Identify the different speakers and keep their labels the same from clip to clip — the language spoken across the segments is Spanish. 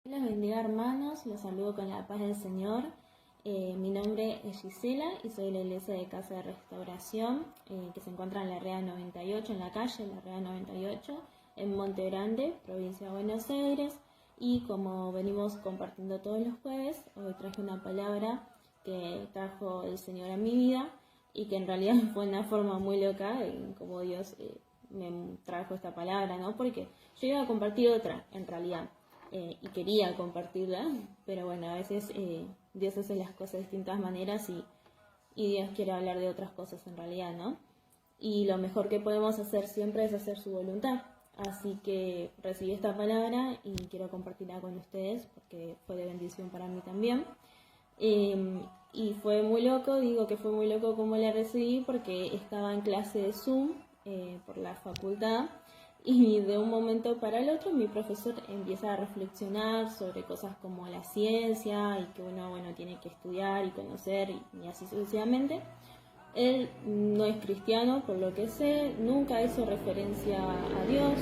Speaker 1: Los bendiga, hermanos, los saludo con la paz del Señor. Mi nombre es Gisela y soy de la iglesia de Casa de Restauración, que se encuentra en la Rea 98, en la calle La Rea 98, en Monte Grande, provincia de Buenos Aires. Y como venimos compartiendo todos los jueves, hoy traje una palabra que trajo el Señor a mi vida y que en realidad fue una forma muy loca en cómo Dios me trajo esta palabra, ¿no? Porque yo iba a compartir otra, en realidad. Y quería compartirla, pero bueno, a veces Dios hace las cosas de distintas maneras y Dios quiere hablar de otras cosas en realidad, ¿no? Y lo mejor que podemos hacer siempre es hacer su voluntad. Así que recibí esta palabra y quiero compartirla con ustedes porque fue de bendición para mí también. Y fue muy loco, digo que fue muy loco como la recibí porque estaba en clase de Zoom por la facultad. Y de un momento para el otro mi profesor empieza a reflexionar sobre cosas como la ciencia y que uno tiene que estudiar y conocer y así sucesivamente. Él no es cristiano, por lo que sé, nunca hizo referencia a Dios,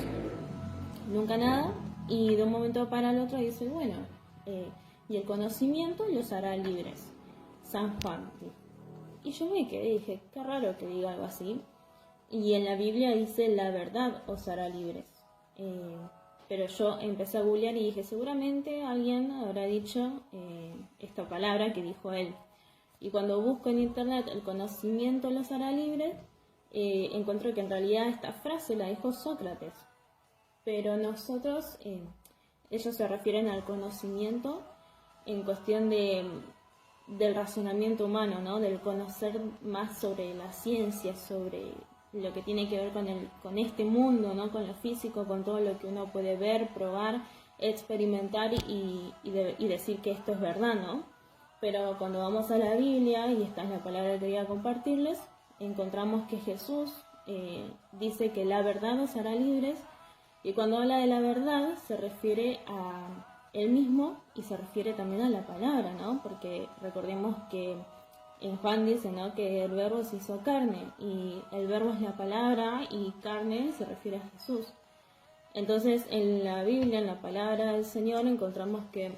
Speaker 1: nunca nada. Y de un momento para el otro dice, y el conocimiento los hará libres. San Juan. Y yo me quedé y dije, qué raro que diga algo así. Y en la Biblia dice, la verdad os hará libres. Pero yo empecé a googlear y dije, seguramente alguien habrá dicho esta palabra que dijo él. Y cuando busco en internet, el conocimiento los hará libres, encuentro que en realidad esta frase la dijo Sócrates. Pero nosotros, ellos se refieren al conocimiento en cuestión del razonamiento humano, ¿no? Del conocer más sobre la ciencia, sobre lo que tiene que ver con este mundo, ¿no? Con lo físico, con todo lo que uno puede ver, probar, experimentar y decir que esto es verdad, ¿no? Pero cuando vamos a la Biblia, y esta es la palabra que quería compartirles, encontramos que Jesús dice que la verdad nos hará libres, y cuando habla de la verdad se refiere a él mismo y se refiere también a la palabra, ¿no? Porque recordemos que en Juan dice, ¿no?, que el verbo se hizo carne y el verbo es la palabra y carne se refiere a Jesús. Entonces en la Biblia, en la palabra del Señor, encontramos que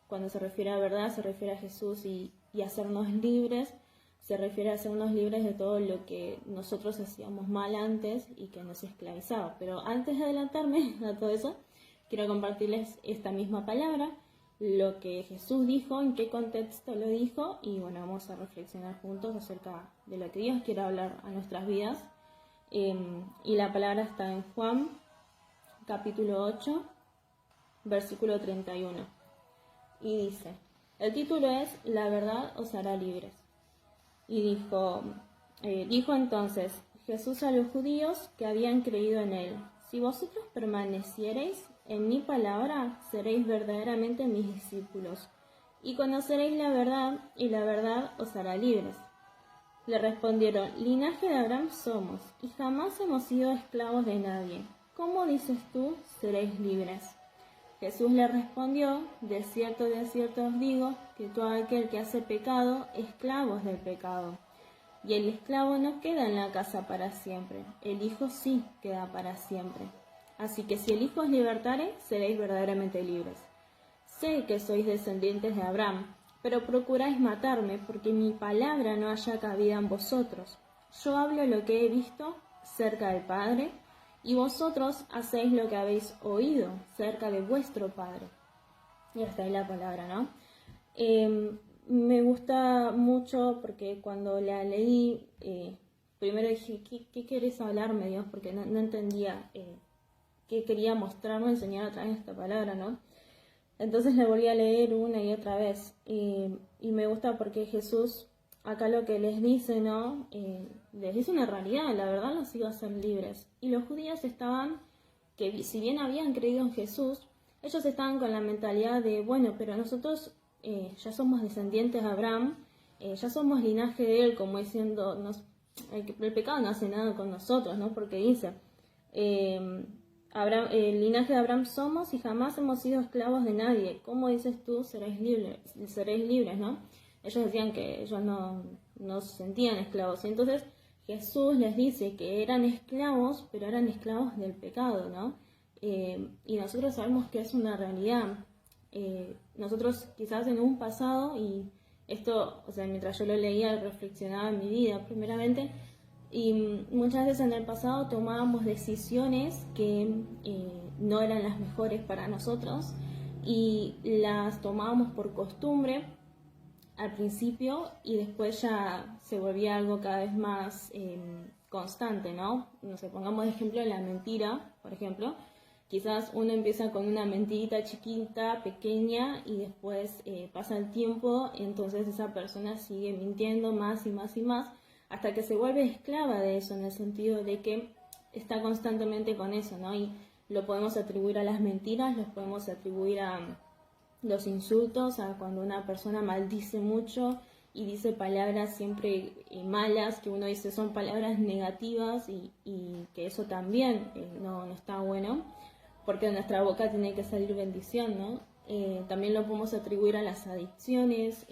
Speaker 1: cuando se refiere a verdad se refiere a Jesús y hacernos libres, se refiere a hacernos libres de todo lo que nosotros hacíamos mal antes y que nos esclavizaba. Pero antes de adelantarme a todo eso, quiero compartirles esta misma palabra, lo que Jesús dijo, en qué contexto lo dijo, y vamos a reflexionar juntos acerca de lo que Dios quiere hablar a nuestras vidas. Y la palabra está en Juan, capítulo 8, versículo 31. Y dice, el título es La verdad os hará libres. Y dijo entonces Jesús a los judíos que habían creído en él, si vosotros permaneciereis en mi palabra, seréis verdaderamente mis discípulos, y conoceréis la verdad, y la verdad os hará libres. Le respondieron, linaje de Abraham somos, y jamás hemos sido esclavos de nadie. ¿Cómo dices tú, seréis libres? Jesús le respondió, de cierto os digo, que todo aquel que hace pecado, esclavo es del pecado. Y el esclavo no queda en la casa para siempre, el Hijo sí queda para siempre. Así que si el Hijo os libertare, seréis verdaderamente libres. Sé que sois descendientes de Abraham, pero procuráis matarme, porque mi palabra no haya cabida en vosotros. Yo hablo lo que he visto cerca del Padre, y vosotros hacéis lo que habéis oído cerca de vuestro Padre. Y hasta ahí la palabra, ¿no? Me gusta mucho porque cuando la leí, primero dije, ¿qué querés hablarme, Dios? Porque no entendía qué quería mostrarme, enseñar a través de esta palabra, ¿no? Entonces la volví a leer una y otra vez. Y me gusta porque Jesús, acá lo que les dice, ¿no? Les dice una realidad, la verdad los iba a hacer libres. Y los judíos estaban, que si bien habían creído en Jesús, ellos estaban con la mentalidad de, pero nosotros ya somos descendientes de Abraham, ya somos linaje de él, como diciendo, el pecado no hace nada con nosotros, ¿no? Porque dice, el linaje de Abraham somos y jamás hemos sido esclavos de nadie. ¿Cómo dices tú, seréis libres, ¿no? Ellos decían que ellos no se sentían esclavos. Entonces Jesús les dice que eran esclavos, pero eran esclavos del pecado, ¿no? Y nosotros sabemos que es una realidad, Nosotros quizás en un pasado, y esto, o sea, mientras yo lo leía, reflexionaba en mi vida primeramente, y muchas veces en el pasado tomábamos decisiones que no eran las mejores para nosotros y las tomábamos por costumbre al principio y después ya se volvía algo cada vez más constante, ¿no? No sé, pongamos de ejemplo la mentira, por ejemplo. Quizás uno empieza con una mentirita chiquita, pequeña, y después pasa el tiempo, entonces esa persona sigue mintiendo más y más y más, hasta que se vuelve esclava de eso, en el sentido de que está constantemente con eso, ¿no? Y lo podemos atribuir a las mentiras, los podemos atribuir a los insultos, a cuando una persona maldice mucho y dice palabras siempre malas, que uno dice son palabras negativas y que eso también no está bueno, porque de nuestra boca tiene que salir bendición, ¿no? También lo podemos atribuir a las adicciones,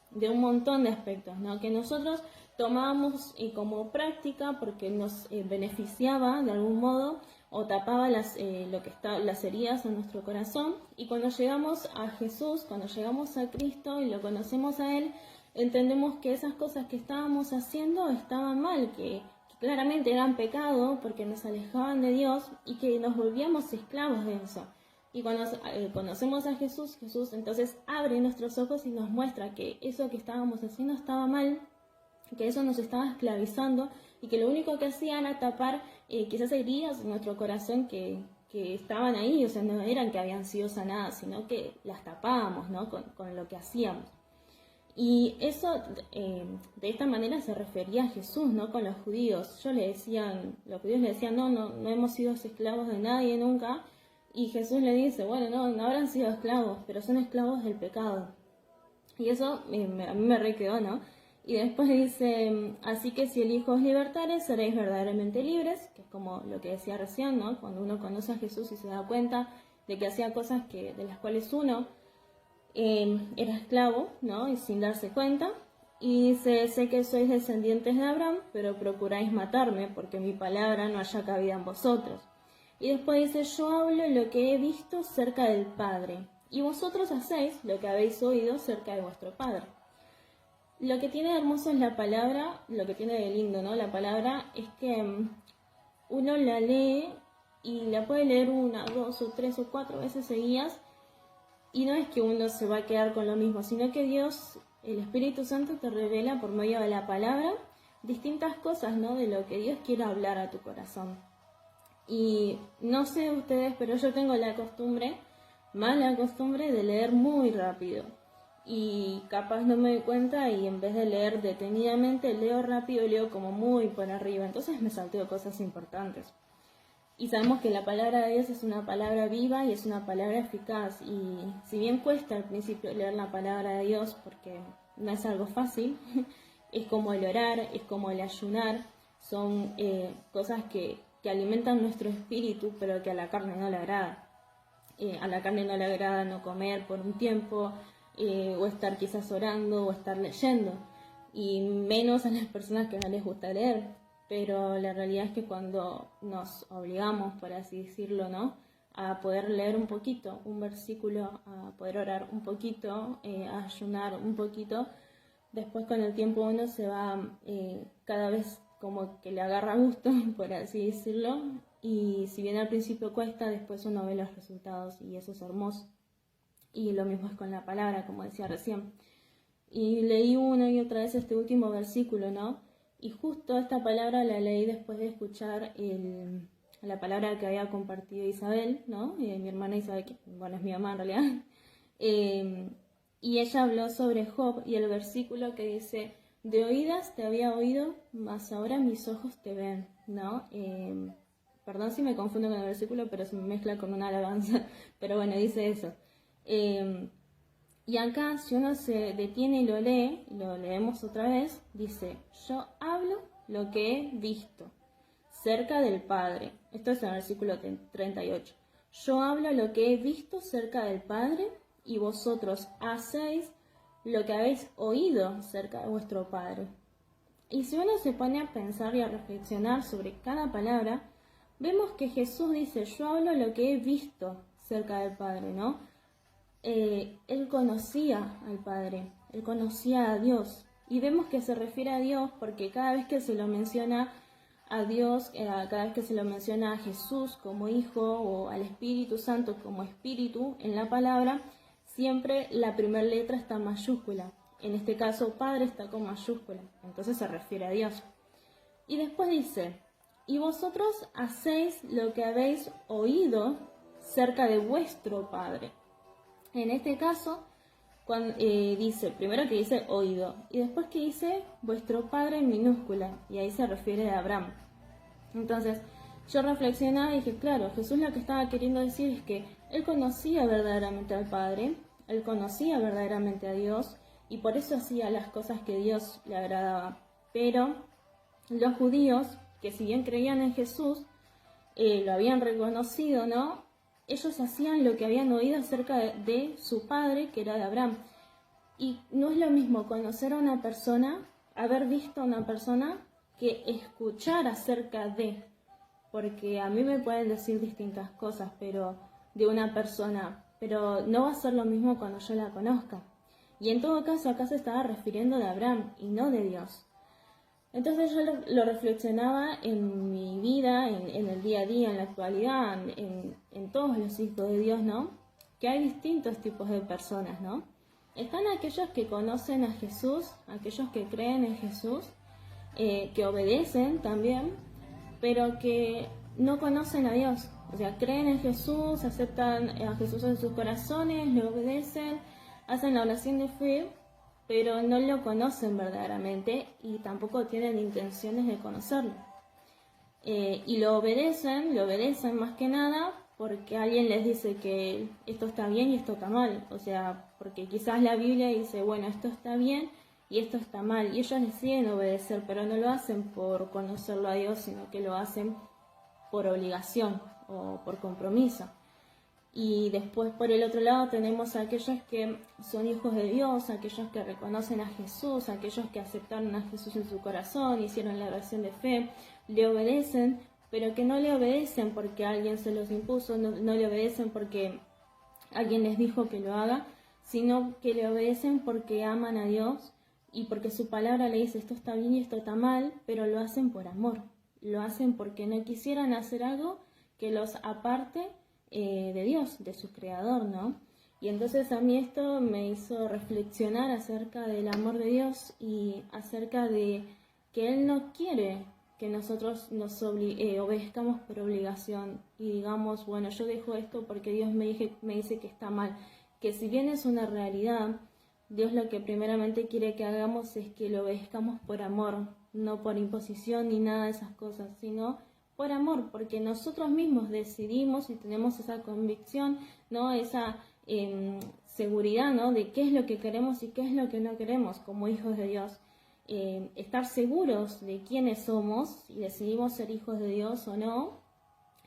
Speaker 1: de un montón de aspectos, ¿no? Que nosotros tomábamos como práctica porque nos beneficiaba de algún modo o tapaba las heridas en nuestro corazón, y cuando llegamos a Jesús, cuando llegamos a Cristo y lo conocemos a Él, entendemos que esas cosas que estábamos haciendo estaban mal, que claramente eran pecado porque nos alejaban de Dios y que nos volvíamos esclavos de eso. Y cuando conocemos a Jesús, Jesús entonces abre nuestros ojos y nos muestra que eso que estábamos haciendo estaba mal, que eso nos estaba esclavizando y que lo único que hacía era tapar quizás heridas en nuestro corazón que estaban ahí, o sea, no eran que habían sido sanadas, sino que las tapábamos, ¿no? con lo que hacíamos. Y eso, de esta manera se refería a Jesús, ¿no? Con los judíos. Los judíos le decían, no hemos sido esclavos de nadie nunca. Y Jesús le dice, bueno, no habrán sido esclavos, pero son esclavos del pecado. Y eso a mí me re quedó, ¿no? Y después dice, así que si el Hijo os libertare, seréis verdaderamente libres, que es como lo que decía recién, ¿no? Cuando uno conoce a Jesús y se da cuenta de que hacía cosas de las cuales uno era esclavo, ¿no? Y sin darse cuenta. Y dice, sé que sois descendientes de Abraham, pero procuráis matarme, porque mi palabra no haya cabida en vosotros. Y después dice, yo hablo lo que he visto cerca del Padre, y vosotros hacéis lo que habéis oído cerca de vuestro Padre. Lo que tiene de hermoso es la palabra, lo que tiene de lindo, ¿no? La palabra es que uno la lee y la puede leer 1, 2 o 3 o 4 veces seguidas, y no es que uno se va a quedar con lo mismo, sino que Dios, el Espíritu Santo, te revela por medio de la palabra distintas cosas, ¿no? De lo que Dios quiere hablar a tu corazón. Y no sé ustedes, pero yo tengo mala costumbre de leer muy rápido. Y capaz no me doy cuenta y en vez de leer detenidamente, leo rápido y leo como muy por arriba. Entonces me salteo cosas importantes. Y sabemos que la palabra de Dios es una palabra viva y es una palabra eficaz. Y si bien cuesta al principio leer la palabra de Dios porque no es algo fácil, es como el orar, es como el ayunar. Son cosas que alimentan nuestro espíritu, pero que a la carne no le agrada. A la carne no le agrada no comer por un tiempo, o estar quizás orando, o estar leyendo. Y menos a las personas que no les gusta leer. Pero la realidad es que cuando nos obligamos, por así decirlo, ¿no? A poder leer un poquito, un versículo, a poder orar un poquito, a ayunar un poquito, después con el tiempo uno se va cada vez como que le agarra gusto, por así decirlo, y si bien al principio cuesta, después uno ve los resultados y eso es hermoso. Y lo mismo es con la palabra, como decía recién. Y leí una y otra vez este último versículo, ¿no? Y justo esta palabra la leí después de escuchar la palabra que había compartido Isabel, ¿no? Mi hermana Isabel, que bueno, es mi mamá en realidad. Y ella habló sobre Job y el versículo que dice, de oídas te había oído, mas ahora mis ojos te ven, ¿no? Perdón si me confundo con el versículo, pero se me mezcla con una alabanza. Pero bueno, dice eso. Y acá, si uno se detiene y lo lee, lo leemos otra vez, dice, yo hablo lo que he visto cerca del Padre. Esto es en el versículo 38. Yo hablo lo que he visto cerca del Padre y vosotros hacéis lo que habéis oído cerca de vuestro Padre. Y si uno se pone a pensar y a reflexionar sobre cada palabra, vemos que Jesús dice, yo hablo lo que he visto cerca del Padre, ¿no? él conocía al Padre, él conocía a Dios. Y vemos que se refiere a Dios porque cada vez que se lo menciona a Dios, cada vez que se lo menciona a Jesús como Hijo o al Espíritu Santo como Espíritu en la palabra, siempre la primera letra está en mayúscula. En este caso, Padre está con mayúscula, entonces se refiere a Dios. Y después dice, y vosotros hacéis lo que habéis oído cerca de vuestro Padre. En este caso, dice, primero que dice oído, y después que dice vuestro Padre en minúscula, y ahí se refiere a Abraham. Entonces, yo reflexionaba y dije, claro, Jesús lo que estaba queriendo decir es que él conocía verdaderamente al Padre, él conocía verdaderamente a Dios, y por eso hacía las cosas que Dios le agradaba. Pero los judíos, que si bien creían en Jesús, lo habían reconocido, ¿no? Ellos hacían lo que habían oído acerca de su padre, que era de Abraham. Y no es lo mismo conocer a una persona, haber visto a una persona, que escuchar acerca de. Porque a mí me pueden decir distintas cosas, pero de una persona, pero no va a ser lo mismo cuando yo la conozca. Y en todo caso, acá se estaba refiriendo de Abraham y no de Dios. Entonces yo lo reflexionaba en mi vida, en el día a día, en la actualidad, en todos los hijos de Dios, ¿no? Que hay distintos tipos de personas, ¿no? Están aquellos que conocen a Jesús, aquellos que creen en Jesús, que obedecen también, pero que no conocen a Dios. O sea, creen en Jesús, aceptan a Jesús en sus corazones, le obedecen, hacen la oración de fe, pero no lo conocen verdaderamente y tampoco tienen intenciones de conocerlo. Y lo obedecen más que nada porque alguien les dice que esto está bien y esto está mal. O sea, porque quizás la Biblia dice, bueno, esto está bien y esto está mal. Y ellos deciden obedecer, pero no lo hacen por conocerlo a Dios, sino que lo hacen por obligación o por compromiso. Y después por el otro lado tenemos a aquellos que son hijos de Dios, aquellos que reconocen a Jesús, aquellos que aceptaron a Jesús en su corazón, hicieron la oración de fe, le obedecen, pero que no le obedecen porque alguien se los impuso, no le obedecen porque alguien les dijo que lo haga, sino que le obedecen porque aman a Dios y porque su palabra le dice esto está bien y esto está mal, pero lo hacen por amor, lo hacen porque no quisieran hacer algo que los aparte de Dios, de su creador, ¿no? Y entonces a mí esto me hizo reflexionar acerca del amor de Dios y acerca de que Él no quiere que nosotros nos obedezcamos por obligación y digamos, bueno, yo dejo esto porque Dios me dice que está mal, que si bien es una realidad, Dios lo que primeramente quiere que hagamos es que lo obedezcamos por amor, no por imposición ni nada de esas cosas, sino por amor, porque nosotros mismos decidimos y tenemos esa convicción, ¿no? Esa seguridad, ¿no? De qué es lo que queremos y qué es lo que no queremos como hijos de Dios. Estar seguros de quiénes somos y decidimos ser hijos de Dios o no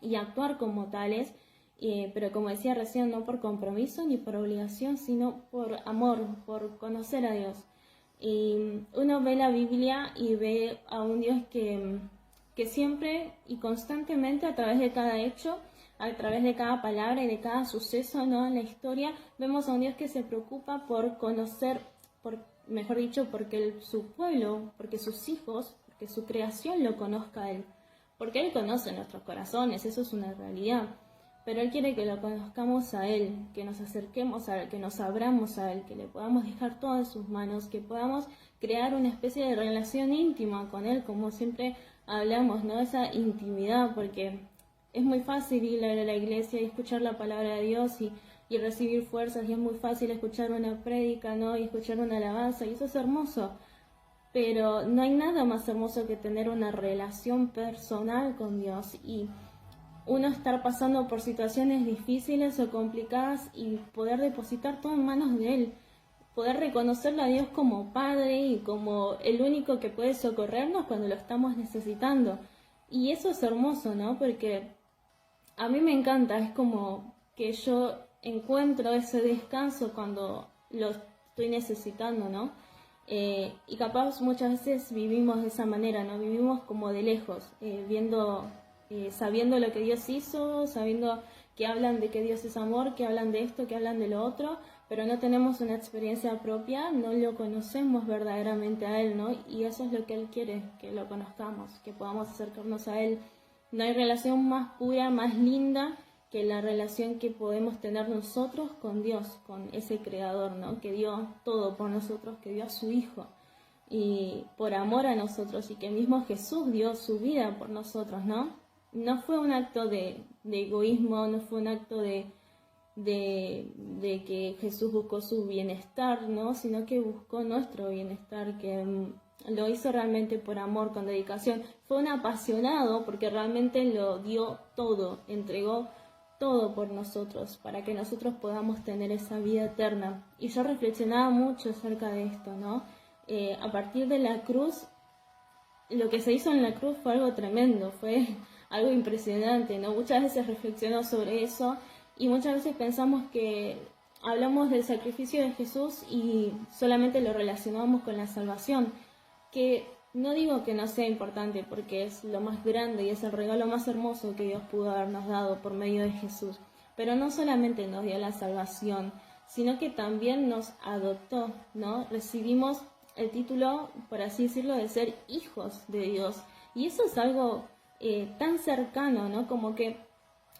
Speaker 1: y actuar como tales, pero como decía recién, no por compromiso ni por obligación, sino por amor, por conocer a Dios. Y uno ve la Biblia y ve a un Dios que siempre y constantemente a través de cada hecho, a través de cada palabra y de cada suceso, ¿no? En la historia, vemos a un Dios que se preocupa por conocer, mejor dicho, porque su pueblo, porque sus hijos, porque su creación lo conozca a Él. Porque Él conoce nuestros corazones, eso es una realidad. Pero Él quiere que lo conozcamos a Él, que nos acerquemos a Él, que nos abramos a Él, que le podamos dejar todo en sus manos, que podamos crear una especie de relación íntima con Él, como siempre hablamos, ¿no? Esa intimidad, porque es muy fácil ir a la iglesia y escuchar la palabra de Dios y recibir fuerzas, y es muy fácil escuchar una prédica, ¿no? Y escuchar una alabanza, y eso es hermoso. Pero no hay nada más hermoso que tener una relación personal con Dios y uno estar pasando por situaciones difíciles o complicadas y poder depositar todo en manos de Él. Poder reconocerlo a Dios como Padre y como el único que puede socorrernos cuando lo estamos necesitando. Y eso es hermoso, ¿no? Porque a mí me encanta, es como que yo encuentro ese descanso cuando lo estoy necesitando, ¿no? Y capaz muchas veces vivimos de esa manera, ¿no? Vivimos como de lejos, sabiendo lo que Dios hizo, sabiendo que hablan de que Dios es amor, que hablan de esto, que hablan de lo otro, pero no tenemos una experiencia propia, no lo conocemos verdaderamente a Él, ¿no? Y eso es lo que Él quiere, que lo conozcamos, que podamos acercarnos a Él. No hay relación más pura, más linda que la relación que podemos tener nosotros con Dios, con ese Creador, ¿no? Que dio todo por nosotros, que dio a su Hijo y por amor a nosotros, y que mismo Jesús dio su vida por nosotros, ¿no? No fue un acto de egoísmo, no fue un acto de que Jesús buscó su bienestar, ¿no? Sino que buscó nuestro bienestar, que lo hizo realmente por amor, con dedicación. Fue un apasionado porque realmente lo dio todo, entregó todo por nosotros, para que nosotros podamos tener esa vida eterna. Y yo reflexionaba mucho acerca de esto, ¿no? A partir de la cruz, lo que se hizo en la cruz fue algo tremendo, fue algo impresionante, ¿no? Muchas veces reflexiono sobre eso y muchas veces pensamos que hablamos del sacrificio de Jesús y solamente lo relacionamos con la salvación, que no digo que no sea importante porque es lo más grande y es el regalo más hermoso que Dios pudo habernos dado por medio de Jesús, pero no solamente nos dio la salvación, sino que también nos adoptó, ¿no? Recibimos el título, por así decirlo, de ser hijos de Dios. Y eso es algo tan cercano, ¿no? Como que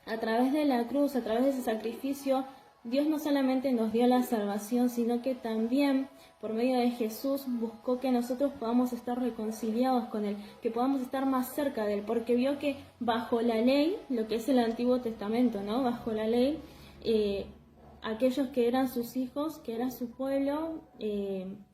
Speaker 1: a través de la cruz, a través de ese sacrificio, Dios no solamente nos dio la salvación, sino que también por medio de Jesús buscó que nosotros podamos estar reconciliados con Él, que podamos estar más cerca de Él, porque vio que bajo la ley, lo que es el Antiguo Testamento, ¿no? Bajo la ley, aquellos que eran sus hijos, que era su pueblo,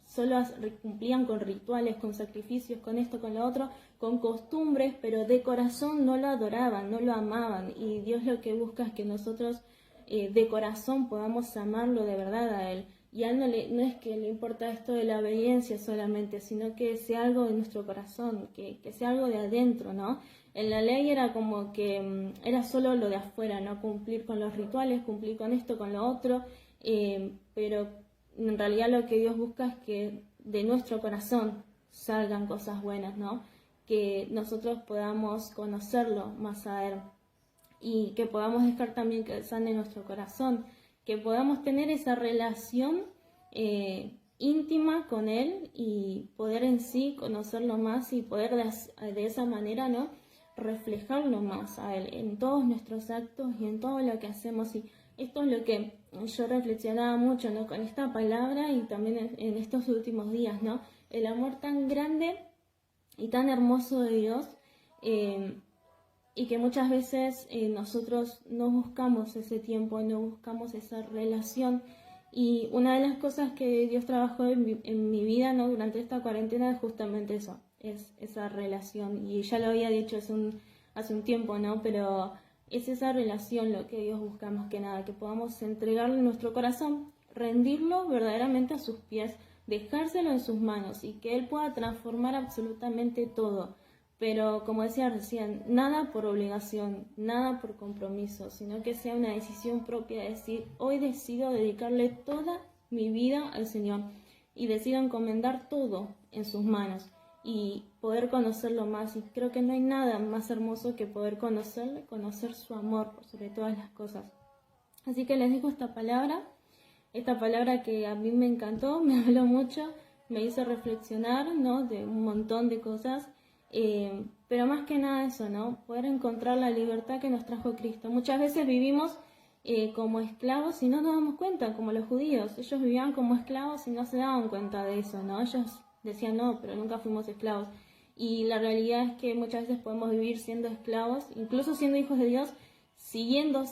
Speaker 1: solo cumplían con rituales, con sacrificios, con esto, con lo otro, con costumbres, pero de corazón no lo adoraban, no lo amaban. Y Dios lo que busca es que nosotros de corazón podamos amarlo de verdad a Él. Y a Él no es que le importa esto de la obediencia solamente, sino que sea algo de nuestro corazón, que sea algo de adentro, ¿no? En la ley era como que era solo lo de afuera, ¿no? Cumplir con los rituales, cumplir con esto, con lo otro, pero en realidad lo que Dios busca es que de nuestro corazón salgan cosas buenas, ¿no? Que nosotros podamos conocerlo más a Él y que podamos dejar también que Él sane nuestro corazón, que podamos tener esa relación íntima con Él y poder en sí conocerlo más y poder de esa manera, ¿no? Reflejarlo más a Él en todos nuestros actos y en todo lo que hacemos. Y esto es lo que yo reflexionaba mucho, ¿no? Con esta palabra y también en estos últimos días, ¿no? El amor tan grande y tan hermoso de Dios, y que muchas veces nosotros no buscamos ese tiempo, no buscamos esa relación. Y una de las cosas que Dios trabajó en mi vida, ¿no? Durante esta cuarentena es justamente eso, es esa relación. Y ya lo había dicho hace un tiempo, ¿no? Pero es esa relación lo que Dios busca más que nada, que podamos entregarle nuestro corazón, rendirlo verdaderamente a sus pies, dejárselo en sus manos y que Él pueda transformar absolutamente todo. Pero como decía recién, nada por obligación, nada por compromiso, sino que sea una decisión propia de decir, hoy decido dedicarle toda mi vida al Señor y decido encomendar todo en sus manos y poder conocerlo más. Y creo que no hay nada más hermoso que poder conocerle, conocer su amor por sobre todas las cosas. Así que les dejo esta palabra que a mí me encantó, me habló mucho, me hizo reflexionar, ¿no? De un montón de cosas. Pero más que nada eso, ¿no? Poder encontrar la libertad que nos trajo Cristo. Muchas veces vivimos como esclavos y no nos damos cuenta, como los judíos. Ellos vivían como esclavos y no se daban cuenta de eso, ¿no? Ellos decían, no, pero nunca fuimos esclavos. Y la realidad es que muchas veces podemos vivir siendo esclavos, incluso siendo hijos de Dios, siendo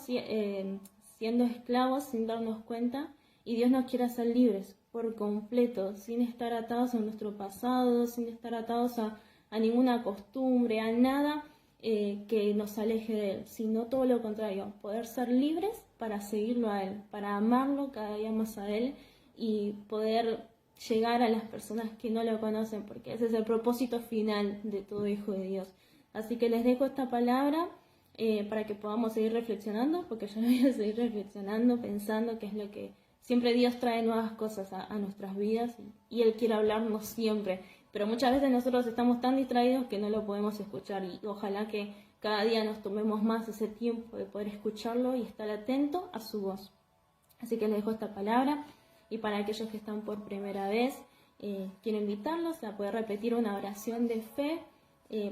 Speaker 1: esclavos sin darnos cuenta. Y Dios nos quiere hacer libres por completo, sin estar atados a nuestro pasado, sin estar atados a ninguna costumbre, a nada que nos aleje de Él, sino todo lo contrario, poder ser libres para seguirlo a Él, para amarlo cada día más a Él y poder llegar a las personas que no lo conocen, porque ese es el propósito final de todo hijo de Dios. Así que les dejo esta palabra para que podamos seguir reflexionando, porque yo voy a seguir reflexionando, pensando qué es lo que siempre Dios trae nuevas cosas a nuestras vidas y Él quiere hablarnos siempre. Pero muchas veces nosotros estamos tan distraídos que no lo podemos escuchar y ojalá que cada día nos tomemos más ese tiempo de poder escucharlo y estar atento a su voz. Así que les dejo esta palabra, y para aquellos que están por primera vez, quiero invitarlos a poder repetir una oración de fe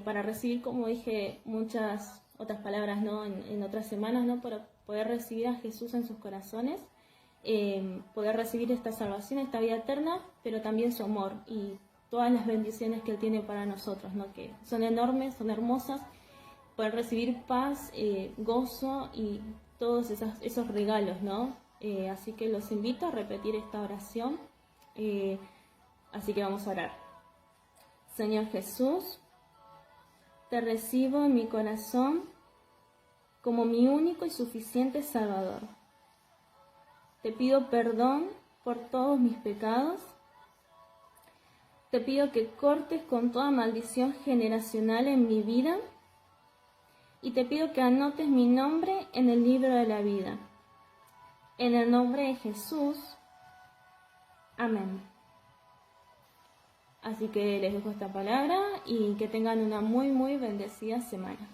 Speaker 1: para recibir, como dije, muchas otras palabras, ¿no? en otras semanas, ¿no? Para poder recibir a Jesús en sus corazones, poder recibir esta salvación, esta vida eterna, pero también su amor y todas las bendiciones que Él tiene para nosotros, ¿no? Que son enormes, son hermosas, poder recibir paz, gozo y todos esos regalos, ¿no? Así que los invito a repetir esta oración. Así que vamos a orar. Señor Jesús, te recibo en mi corazón como mi único y suficiente Salvador. Te pido perdón por todos mis pecados. Te pido que cortes con toda maldición generacional en mi vida. Y te pido que anotes mi nombre en el libro de la vida. En el nombre de Jesús. Amén. Así que les dejo esta palabra y que tengan una muy, muy bendecida semana.